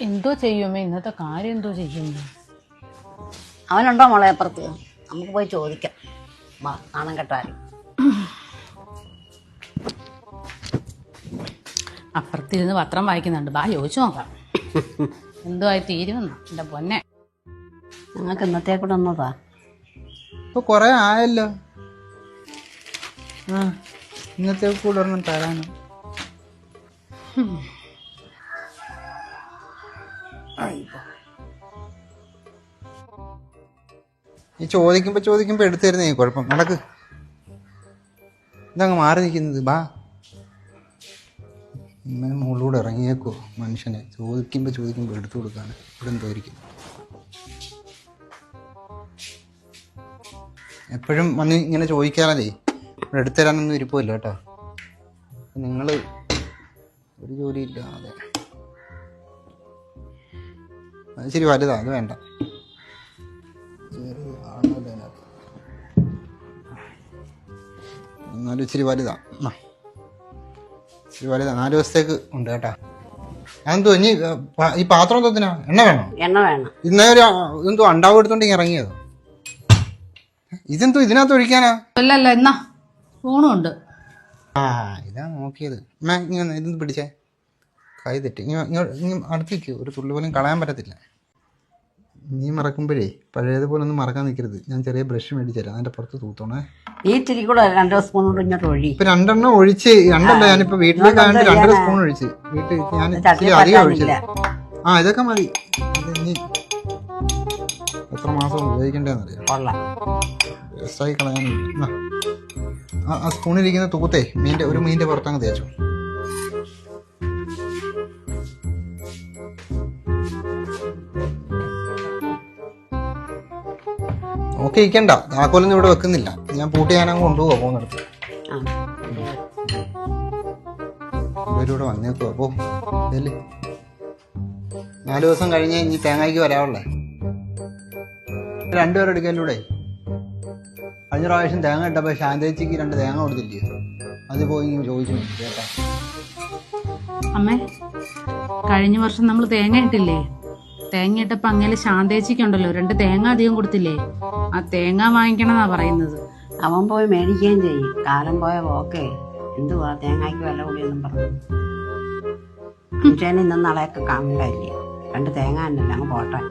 എന്തോ ചെയ്യുമേ ഇന്നത്തെ കാര്യം എന്തോ ചെയ്യുന്നു? അവനുണ്ടോ മോളെ അപ്പുറത്ത്? നമുക്ക് പോയി ചോദിക്കാം. വാ, നാണം കെട്ടാരും. അപ്പുറത്തിരുന്ന് പത്രം വായിക്കുന്നുണ്ട്, ബാ ചോദിച്ചു നോക്കാം. എന്തോ ആയി തീരുമെന്ന് എൻ്റെ പൊന്നെ. ഞങ്ങൾക്ക് ഇന്നത്തെ കൂടെ ഒന്നതാ. ഇപ്പൊ കൊറേ ആയല്ലോ. ഇന്നത്തെ കൂടെ ഒന്നും തരാനോ? ഈ ചോദിക്കുമ്പോ എടുത്തു തരുന്നേ കുഴപ്പം. നടക്ക്, ഇതങ്ങ് മാറി നിൽക്കുന്നത്. ബാ, ഇങ്ങനെ മുകളിലൂടെ ഇറങ്ങിയേക്കോ മനുഷ്യനെ. ചോദിക്കുമ്പോ എടുത്തു കൊടുക്കാണ്. ഇവിടെ എന്തോ ഇരിക്കുന്നു. എപ്പോഴും വന്ന് ഇങ്ങനെ ചോദിക്കാറല്ലേ, ഇവിടെ എടുത്തു തരാനൊന്നും ഇരിപ്പില്ല കേട്ടോ. നിങ്ങൾ ഒരു ജോലിയില്ല. അതെ, അത് ശരി, വലുതാ, അത് വേണ്ട. എന്നാലും ഇച്ചിരി വലുതാ. ഇച്ചിരി വലുതാ, 4 ദിവസത്തേക്ക് ഉണ്ട് കേട്ടാ. അതെന്തോ ഇനി ഈ പാത്രം തൊത്തിനാ എണ്ണ വേണോ? എണ്ണ വേണം. ഇന്നേ ഒരു ഇതെന്തോ അണ്ടാവ് എടുത്തോണ്ട് ഇറങ്ങിയതോ? ഇതെന്തോ ഇതിനകത്ത് ഒഴിക്കാനാ? അല്ലല്ല, എന്നാ ഫോണും ഉണ്ട്. ഇതാ നോക്കിയത്. ഇങ്ങനെ ഇതൊന്ന് പിടിച്ചേ, കൈ തെറ്റി. ഇങ്ങനെ അടുത്തേക്ക് ഒരു തുള്ളി പോലും കളയാൻ പറ്റത്തില്ല. നീ മറക്കുമ്പോഴേ പഴയതുപോലെ ഒന്നും മറക്കാൻ നിൽക്കരുത്. ഞാൻ ചെറിയ ബ്രഷ് മേടിച്ചു തരാം, അതിന്റെ പുറത്ത് തൂത്തോണേ. ഈ ഇത്തിരി കൂടെ 2 സ്പൂൺ കൊണ്ട് ഇങ്ങോട്ട് ഒഴി. ഇപ്പൊ 2 ഒഴിച്ച്, 2 ഞാനിപ്പോ വീട്ടിലേക്കാണ്ട് 2 സ്പൂൺ ഒഴിച്ച്. വീട്ടിൽ ഞാൻ ഇച്ചിരി അധികം ഒഴിച്ചില്ല. ഇതൊക്കെ മതി. ഇനി എത്ര മാസം ഉപയോഗിക്കണ്ടേന്നറിയാം. വേസ്റ്റായി കളയാനില്ല. ആ സ്പൂണിലിരിക്കുന്ന തൂത്തേ ഒരു മീനിന്റെ പുറത്തങ്ങ് തേച്ചു. നോക്കി ഇരിക്കണ്ട, താക്കോലൊന്നും ഇവിടെ വെക്കുന്നില്ല. ഞാൻ പൂട്ടി ഞാനങ്ങ് കൊണ്ടുപോവാ പോകുന്നിടത്ത്. ഇവരിവിടെ വന്നേക്കോ. അപ്പോ 4 ദിവസം കഴിഞ്ഞ് ഇനി തേങ്ങയ്ക്ക് വരാവുള്ളേ. 2 പേരെ എടുക്കലൂടെ. കഴിഞ്ഞ പ്രാവശ്യം തേങ്ങ ഇട്ടപ്പോ ശാന്തേച്ചിക്ക് 2 തേങ്ങ കൊടുത്തില്ലേ, അത് പോയി ചോദിച്ചു കേട്ടാ. അമ്മേ, കഴിഞ്ഞ വർഷം നമ്മൾ തേങ്ങ ഇട്ടില്ലേ? തേങ്ങ ഇട്ടപ്പോ അങ്ങനെ ശാന്തേച്ചിക്കുണ്ടല്ലോ 2 തേങ്ങ അധികം കൊടുത്തില്ലേ? ആ തേങ്ങ വാങ്ങിക്കണമെന്നാ പറയുന്നത്. അവൻ പോയി മേടിക്കുകയും ചെയ്യും. കാലം പോയ പോക്കേ. എന്തുവാ തേങ്ങയ്ക്ക് വില കൂടിയെന്നും പറഞ്ഞു. മനുഷ്യന് ഇന്നും നാളെയൊക്കെ കാണില്ലേ. 2 തേങ്ങ തന്നെയല്ല, അങ്ങ് പോട്ടെ.